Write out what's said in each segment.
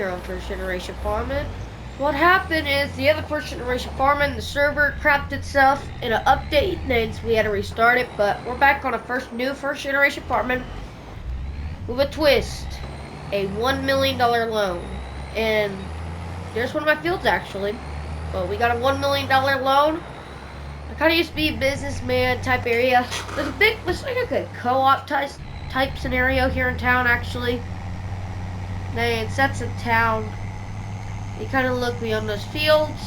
here on First Generation Farming. What happened is the other First Generation Farming, the server crapped itself in an update, and so we had to restart it. But we're back on a new First Generation Farming with a twist, a $1 million loan, and there's one of my fields actually. But we got a $1 million loan. I kind of used to be a businessman type area. There's like a co-op type scenario here in town actually. Then sets in town. You kind of look beyond those fields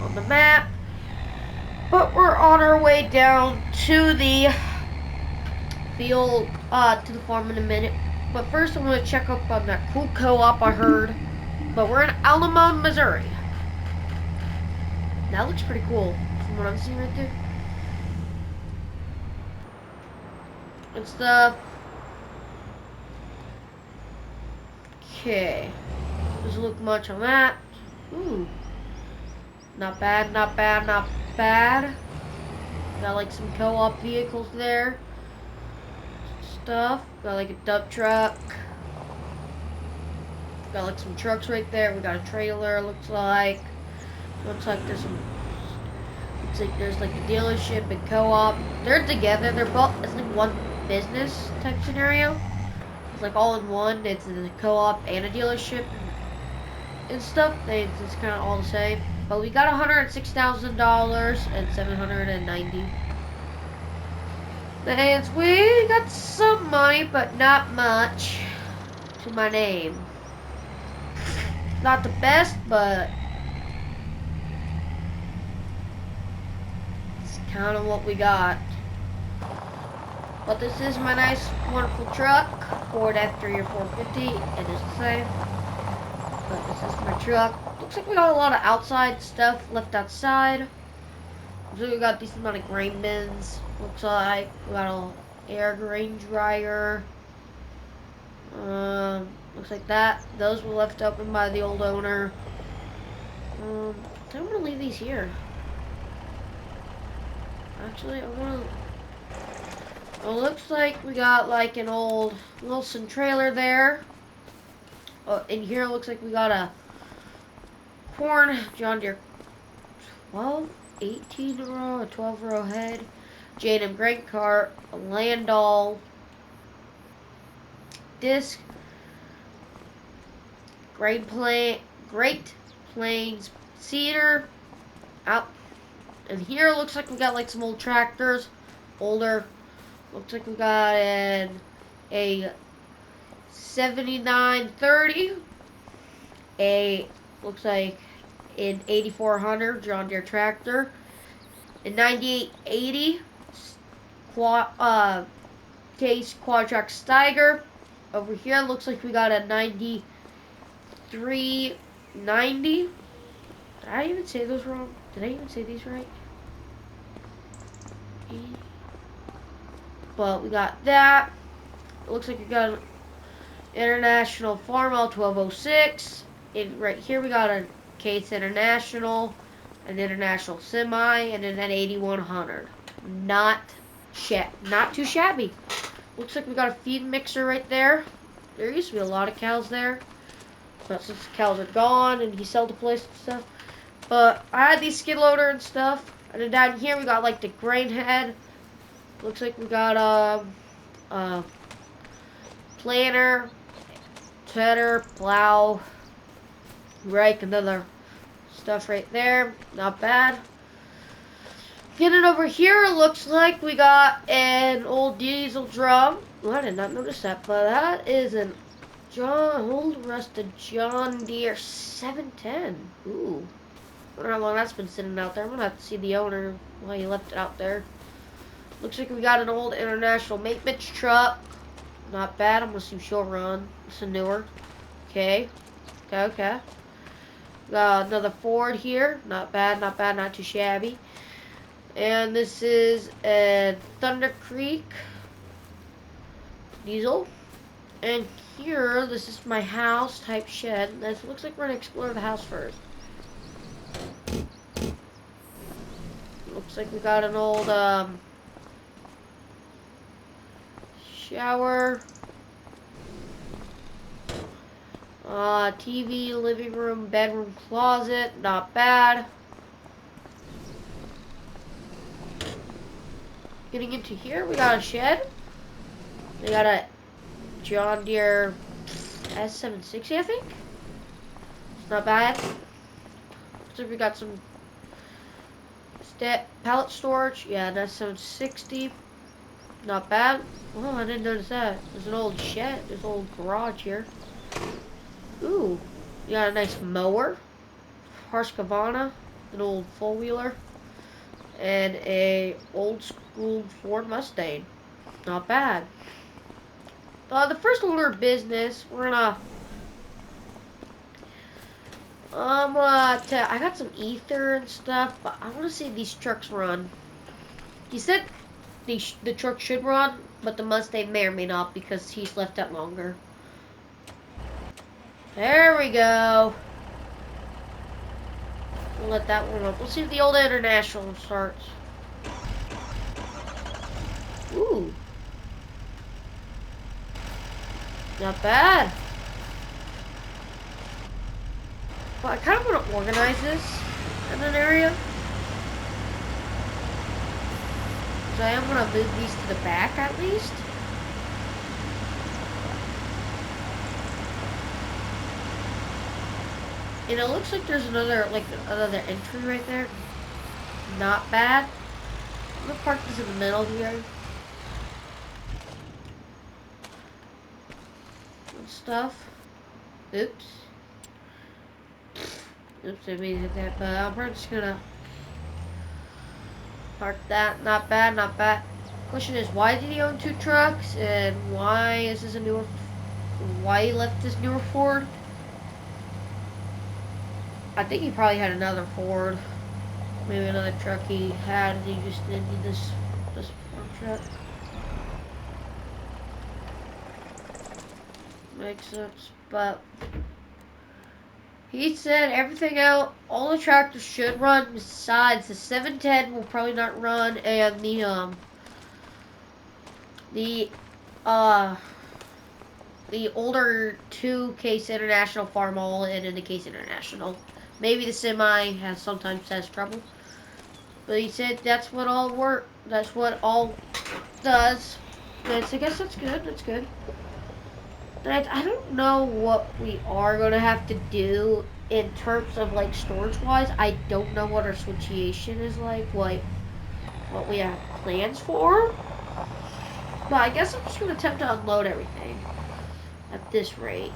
on the map. But we're on our way down to the field, to the farm in a minute. But first I'm going to check up on that cool co-op I heard. But we're in Alamo, Missouri. That looks pretty cool from what I'm seeing right there. And stuff. Okay. Doesn't look much on that. Ooh. Not bad, not bad, not bad. Got like some co-op vehicles there. Stuff. Got like a dump truck. Got like some trucks right there. We got a trailer, looks like. Looks like there's some. Looks like there's like a dealership and co-op. They're together. They're both. It's like one business type scenario. It's like all in one. It's a co-op and a dealership and stuff. It's kind of all the same. But we got $106,000 and 790. And we got some money, but not much to my name. Not the best, but it's kind of what we got. But this is my nice, wonderful truck, Ford F3 or 450. It is the same. But this is my truck. Looks like we got a lot of outside stuff left outside. So we got a decent amount of grain bins. Looks like we got an air grain dryer. Looks like that. Those were left open by the old owner. I'm gonna leave these here. Actually, I wanna. It looks like we got like an old Wilson trailer there. In here, it looks like we got a corn John Deere 18 row, a 12 row head, J&M grain cart, a Landau disc, Great Plains cedar. Out. And here it looks like we got like some old tractors, older. Looks like we got a 7930, looks like an 8400 John Deere tractor, a 9880 case Quadtrac Steiger. Over here looks like we got a 9390. Did I even say those wrong? Did I even say these right? But we got that. It looks like we got an International Farmall 1206. And right here we got a Case International, an International Semi, and then an 8100. Not too shabby. Looks like we got a feed mixer right there. There used to be a lot of cows there, but since the cows are gone and he sold the place and stuff. But I had these skid loader and stuff. And then down here we got like the grain head. Looks like we got a planter, tedder, plow, rake, and other stuff right there. Not bad. Getting over here, looks like we got an old diesel drum. Well, I did not notice that, but that is an old rusted John Deere 710. Ooh. I wonder how long that's been sitting out there. I'm gonna have to see the owner why he left it out there. Looks like we got an old International maintenance truck. Not bad. I'm gonna see if she'll run. It's a newer. Okay. Okay. Got another Ford here. Not bad, not bad, not too shabby. And this is a Thunder Creek diesel. And here, this is my house type shed. This looks like we're gonna explore the house first. Looks like we got an old shower. TV, living room, bedroom, closet. Not bad. Getting into here, we got a shed. We got a John Deere S760, I think. It's not bad. So we got some pallet storage. Yeah, that's 760. Not bad. Oh, I didn't notice that. There's an old shed. There's an old garage here. Ooh, you got a nice mower. Husqvarna, an old four-wheeler, and a old school Ford Mustang. Not bad. The first order of business, we're gonna I got some ether and stuff, but I want to see if these trucks run. He said the truck should run, but the Mustang may or may not because he's left that longer. There we go. We'll let that warm up. We'll see if the old International starts. Ooh. Not bad. Well, I kind of want to organize this in an area. So I am going to move these to the back at least. And it looks like there's another entry right there. Not bad. I'm going to park this in the middle here. And stuff. Oops. Oops, I made it that, but I'm probably just gonna park that. Not bad, not bad. Question is, why did he own 2 trucks, and why is this a newer? Why he left this newer Ford? I think he probably had another Ford, maybe another truck he had, and he just didn't this Ford truck. Makes sense, but. He said everything out, all the tractors should run besides the 710 will probably not run, and the older 2 Case International Farmall and in the Case International. Maybe the semi sometimes has trouble. But he said that's what all does. I guess that's good, that's good. I don't know what we are going to have to do in terms of, like, storage-wise. I don't know what our situation is like, what we have plans for. But I guess I'm just going to attempt to unload everything at this rate.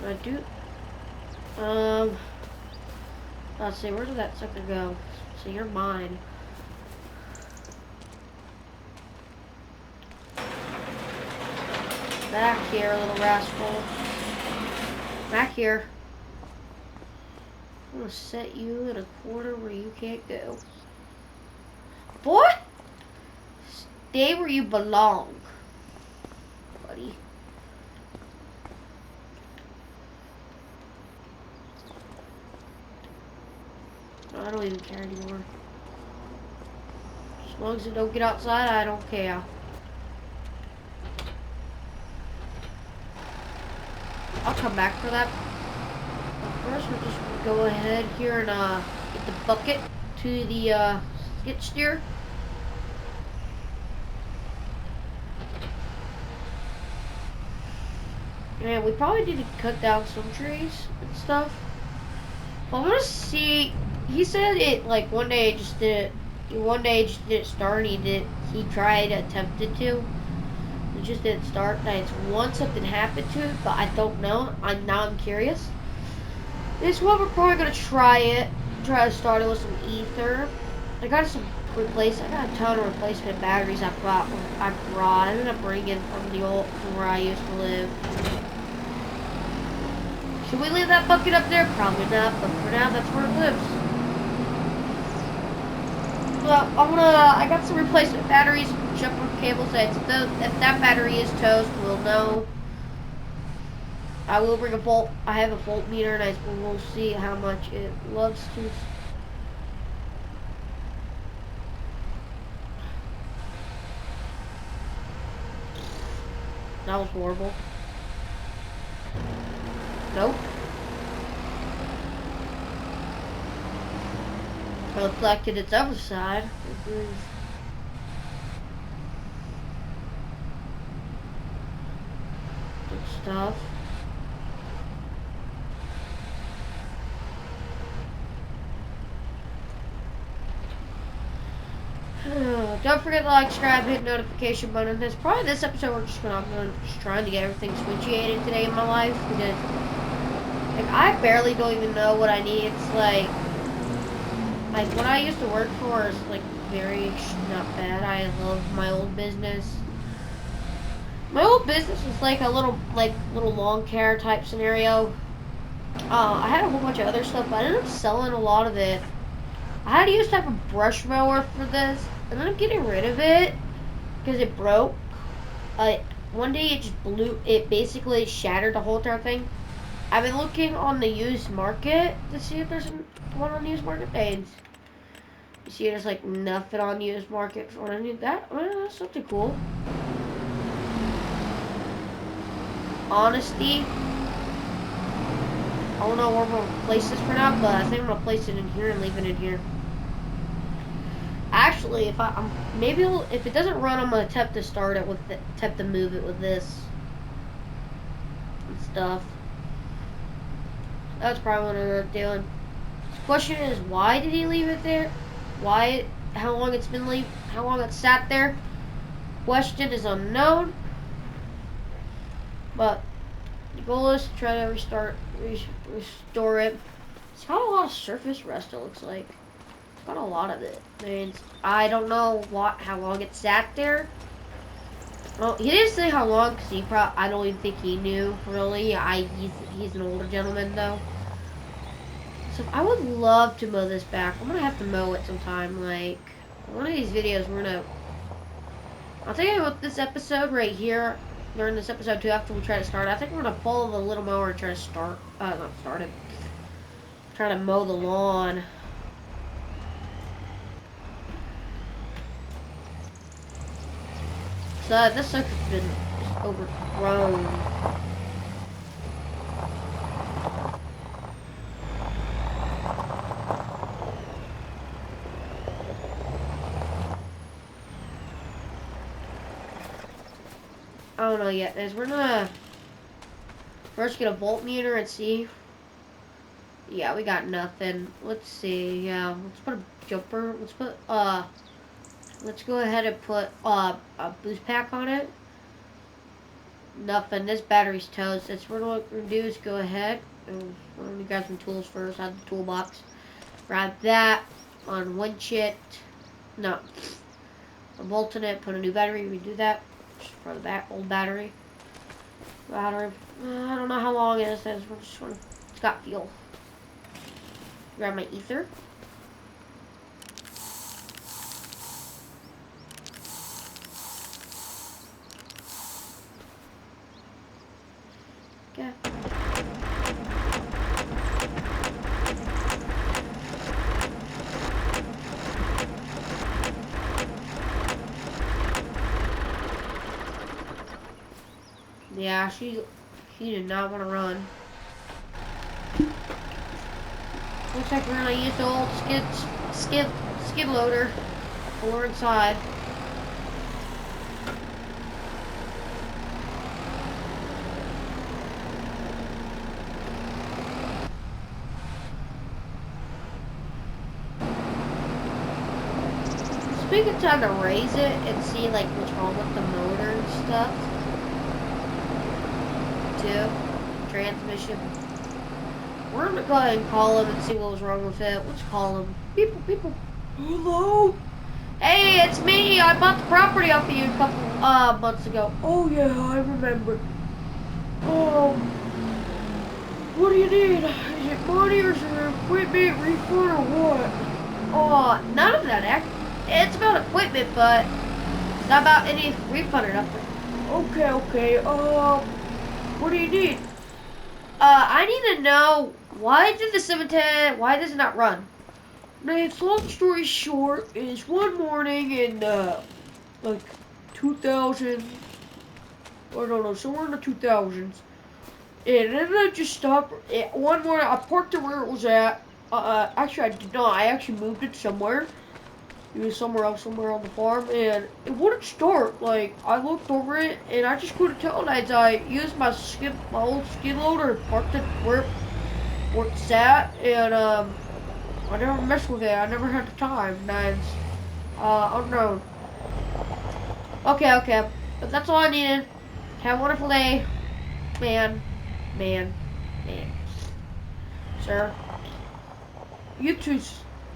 I do... Let's see, where did that sucker go? So you're mine. Back here, little rascal. Back here. I'm gonna set you in a corner where you can't go. Boy! Stay where you belong, buddy. I don't even care anymore. As long as it don't get outside, I don't care. I'll come back for that. First, we're just gonna go ahead here and get the bucket to the skid steer. And we probably need to cut down some trees and stuff. But I'm gonna see. He said it like one day it just didn't. One day it just didn't start. He attempted to. It just didn't start. It's once something happened to it, but I don't know. I'm curious. This one we're probably gonna try it. Try to start it with some ether. I got a ton of replacement batteries I brought. I ended up bringing from where I used to live. Should we leave that bucket up there? Probably not, but for now that's where it lives. Well, I got some replacement batteries, jumper cables. If that battery is toast, we'll know. I will bring a volt. I have a voltmeter, and we'll see how much it loves to. That was horrible. Nope. Reflected its other side. Good stuff. Don't forget to like, subscribe, hit notification button. This episode I'm just trying to get everything switchated today in my life because like I barely don't even know what I need. It's like what I used to work for is like very not bad. I love my old business. My old business was like a little lawn care type scenario. I had a whole bunch of other stuff, but I ended up selling a lot of it. I had to use type of brush mower for this. I ended up getting rid of it because it broke. One day it just blew. It basically shattered the whole entire thing. I've been looking on the used market to see if there's one on the used market. And you see, there's like nothing on the used market for what I need. Well, that's something cool. Honesty. I don't know where I'm gonna place this for now, but I think I'm gonna place it in here and leave it in here. Actually, if if it doesn't run, I'm gonna attempt to start it attempt to move it with this and stuff. That's probably what I'm gonna do. The question is, why did he leave it there? How long it's sat there? Question is unknown. But the goal is to try to restore it. It's got a lot of surface rust, it looks like. It's got a lot of it. I don't know how long it sat there. Well, he didn't say how long, because I don't even think he knew, really. He's an older gentleman, though. So I would love to mow this back. I'm going to have to mow it sometime. Like, one of these videos, I'll tell you what, this episode right here, during this episode 2, after we try to start, I think we're going to follow the little mower and try to try to mow the lawn. So this sucker's been overgrown. I don't know yet, guys. We're gonna first get a voltmeter and see. Yeah, we got nothing. Let's see. Yeah, let's put a jumper. Let's go ahead and put a boost pack on it. Nothing. This battery's toast. What we're gonna do is go ahead and we're gonna grab some tools first out of the toolbox. Grab that on one chit. No. I'm bolting it. Put a new battery. We do that for the old battery. I don't know how long it is. We're just gonna. It's got fuel. Grab my ether. Okay. Yeah, she did not want to run. Looks like we're gonna use the old skid loader while we're inside. Speaking of time to raise it and see like what's wrong with the motor and stuff. Transmission. We're gonna go ahead and call him and see what was wrong with it. Let's call him. People. Hello? Hey, it's me. I bought the property off of you a couple months ago. Oh yeah, I remember. What do you need? Is it money or is it equipment, refund or what? Oh, none of that. It's about equipment, but it's not about any refund or nothing. Okay. What do you need? I need to know why does it not run? Nate's long story short is one morning in like 2000 or no, somewhere in the 2000s. And then I just stopped. One morning, I parked it where it was at. Actually, I did not. I actually moved it somewhere. It was somewhere else, somewhere on the farm, and it wouldn't start. Like, I looked over it, and I just couldn't tell. And I used my old skid loader, parked it where it sat, and I never messed with it. I never had the time. And I don't know. Okay. But that's all I needed. Have a wonderful day, man. Man. Sir. You too.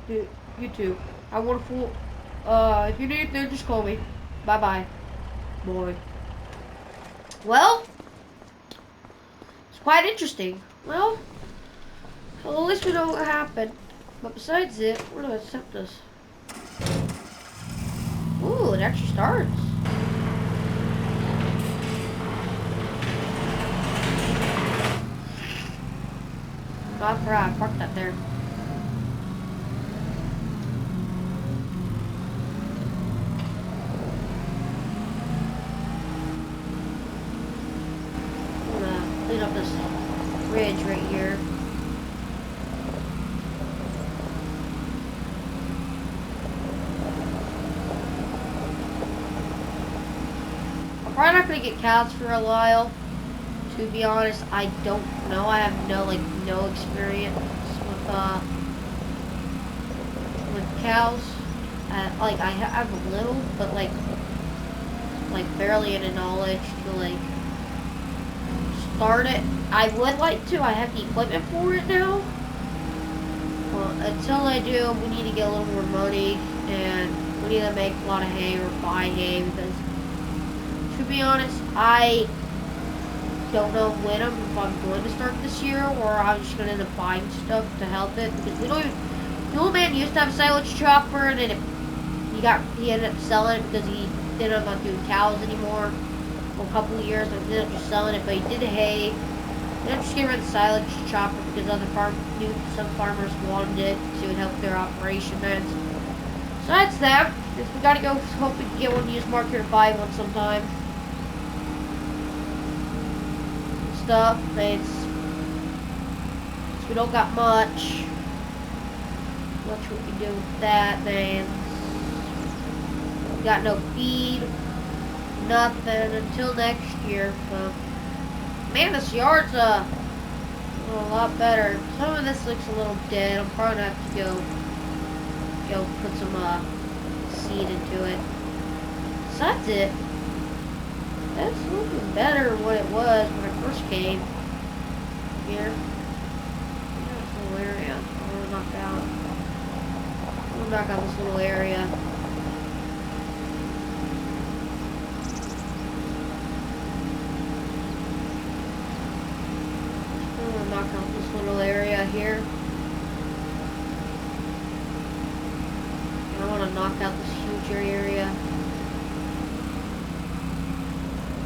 You too. Have a wonderful. If you need anything, just call me. Bye. Boy. Well, it's quite interesting. Well, at least we know what happened. But besides it, where do I set this? Ooh, it actually starts. Oh, I forgot I parked that there. I'm gonna clean up this ridge right here. I'm probably not gonna get cows for a while. To be honest, I don't know. I have no experience with cows. I have a little, but like barely any knowledge to start it. I would like to. I have the equipment for it now. Well, until I do, we need to get a little more money, and we need to make a lot of hay or buy hay, because to be honest, I don't know if I'm going to start this year, or I'm just going to end up buying stuff to help it, because we don't even, the old man used to have a silage chopper, and then he ended up selling it because he didn't want to do cows anymore for a couple of years, and ended up just selling it, but he did hay. Then just get rid of the silage chopper because some farmers wanted it to help their operation. And so that's that. We gotta go hope we can get one used market or buy one sometime. Stuff. We don't got much we can do with that. Then we got no feed, nothing until next year. So. Man, this yard's a lot better. Some of this looks a little dead. I'm probably gonna have to go put some seed into it. So that's it. That's looking better than what it was when I first came here. This little area. I want to knock out. I want to knock out this little area. Knock out this little area here. And I want to knock out this huge area.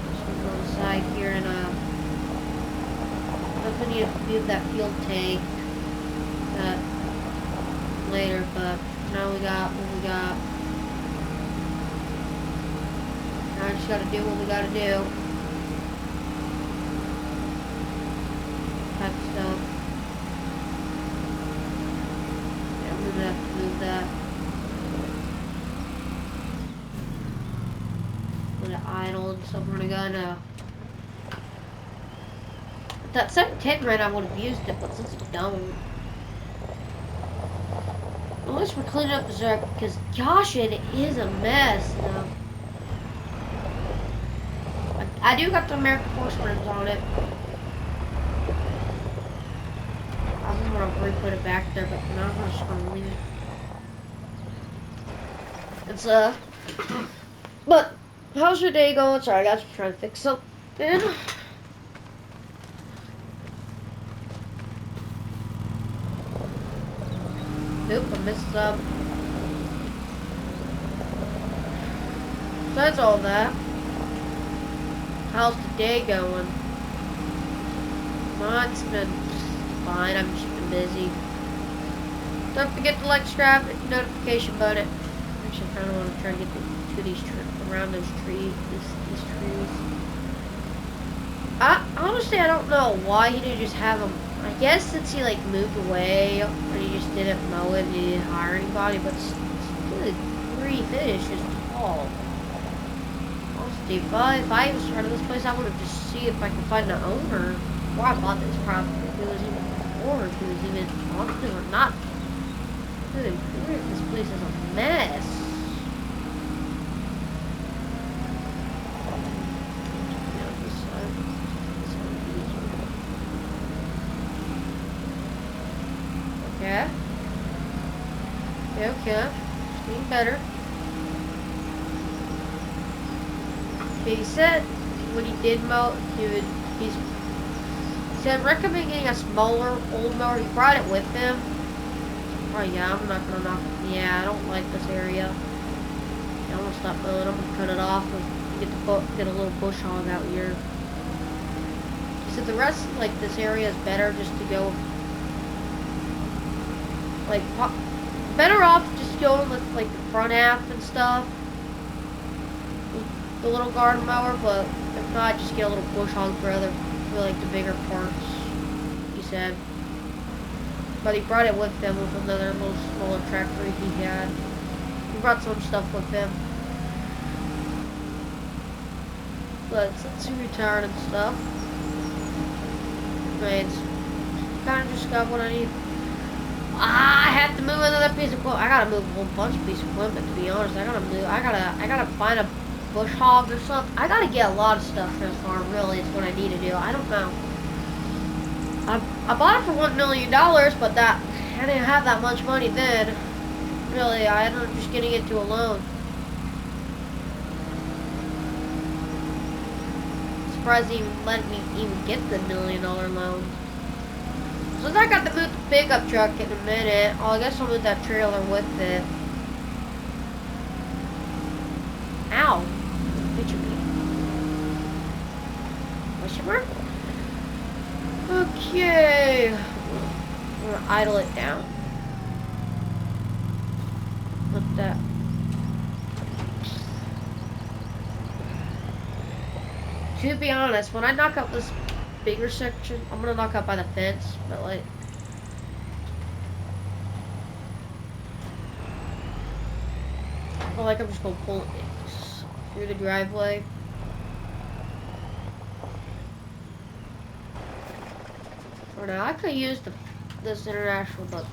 This one on the side here, and I need to move that fuel tank later, but now we got what we got. Now I just gotta do what we gotta do. Stuff. Yeah, I'm gonna have to move that. Let it idle, so we're gonna if that 710 ran, I would have used it, but since it don't. At least we're cleaning up the truck, because gosh, it is a mess. I do got the American Force rims on it. I'm gonna re-put it back there, but now I'm just gonna leave it. It's but how's your day going? Sorry, I got to try to fix something. Nope, I missed some. So that's all that. How's the day going? Mine's been fine. I've just been busy. Don't forget to like, subscribe, hit the notification button. Actually, I kind of want to try to get to these around those trees. These trees. honestly, I don't know why he didn't just have him. I guess since he like moved away and he just didn't mow it and he didn't hire anybody, but good grief, it is just tall. Honestly, if I was started this place, I would have just see if I could find the owner. Before I bought this property, if it was even or if it was even haunted or not. Good grief, this place is a mess. Yeah. Okay. It's getting better. Okay, he said when he did mow, he said recommend getting a smaller old mower. He brought it with him. Oh yeah, I'm not gonna knock. Yeah, I don't like this area. Yeah, I'm gonna stop mowing. I'm gonna cut it off and get a little bush hog out here. He said the rest, like this area, is better just to go. Like, better off just going with, like, the front half and stuff. The little garden mower, but if not, just get a little bush hog for like, the bigger parts, he said. But he brought it with him with another little smaller tractor he had. He brought some stuff with him. But since he retired and stuff, it's kind of just got what I need. I have to move another piece of equipment. I gotta move a whole bunch of pieces of equipment, to be honest. I gotta find a bush hog or something. I gotta get a lot of stuff for this farm, really, is what I need to do. I don't know. I bought it for $1 million, but I didn't have that much money then. Really, I ended up just getting into a loan. Surprised they even let me even get the $1 million loan. So I got to move the pickup truck in a minute. Oh, I guess I'll move that trailer with it. Ow. Picture me. Question mark? Okay. I'm gonna idle it down. Let that. To be honest, when I knock up this bigger section, I'm gonna knock up by the fence, but like, I'm just gonna pull it through the driveway. For now, I could use this international, but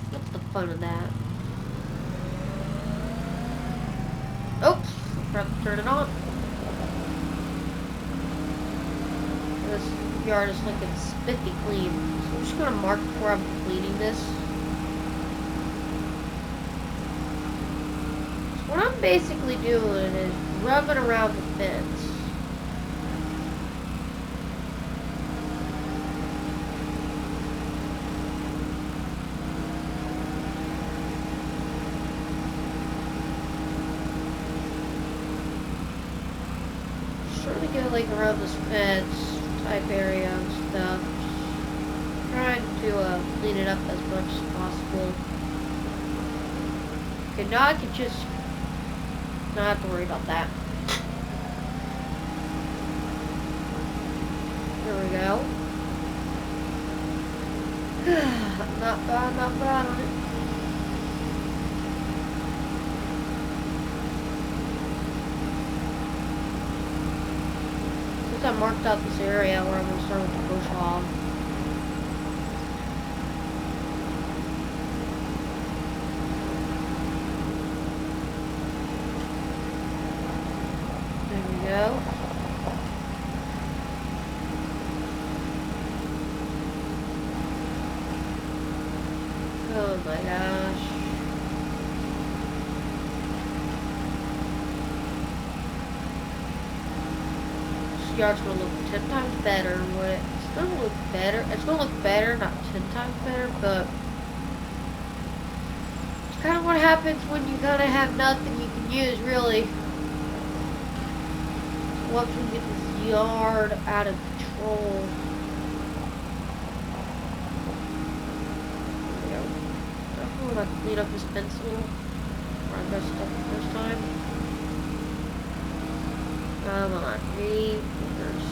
what's the fun of that? Oops, I forgot to turn it on. This yard is looking spiffy clean. So I'm just gonna mark where I'm cleaning this. So what I'm basically doing is rubbing around the fence. Just trying to get like around this fence type area and stuff. Just trying to clean it up as much as possible. Okay, now I can just not have to worry about that. There we go. Not bad, not bad on it. I marked out this area where I'm going to start with the bush hog. There we go. Oh my gosh. Yard's gonna look 10 times better. It's gonna look better. It's gonna look better, not 10 times better, but it's kind of what happens when you kind of have nothing you can use, really. Once we get this yard out of control. There we go. I'm gonna clean up this fence a little. Where I messed up the first time. Come on, 3 fingers.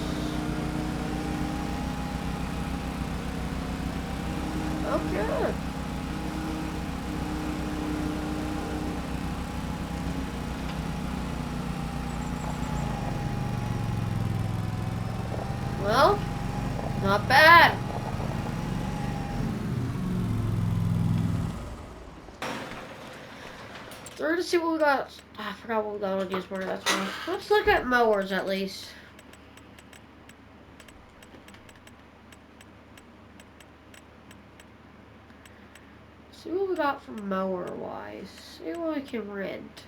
Okay. Well, not bad. We're gonna see what we got. I forgot what we got on this morning. That's why. Let's look at mowers at least. See what we got from mower wise. See what we can rent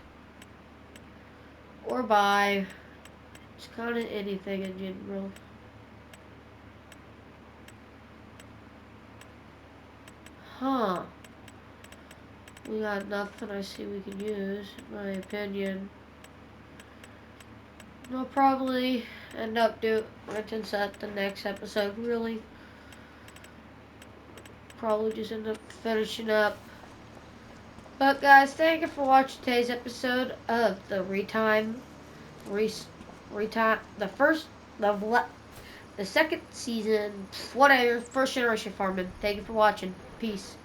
or buy. It's kind of anything in general. Huh. We got nothing I see we can use, in my opinion. We'll probably end up renting set the next episode, really. Probably just end up finishing up. But guys, thank you for watching today's episode of the the second season, whatever, first generation farming. Thank you for watching. Peace.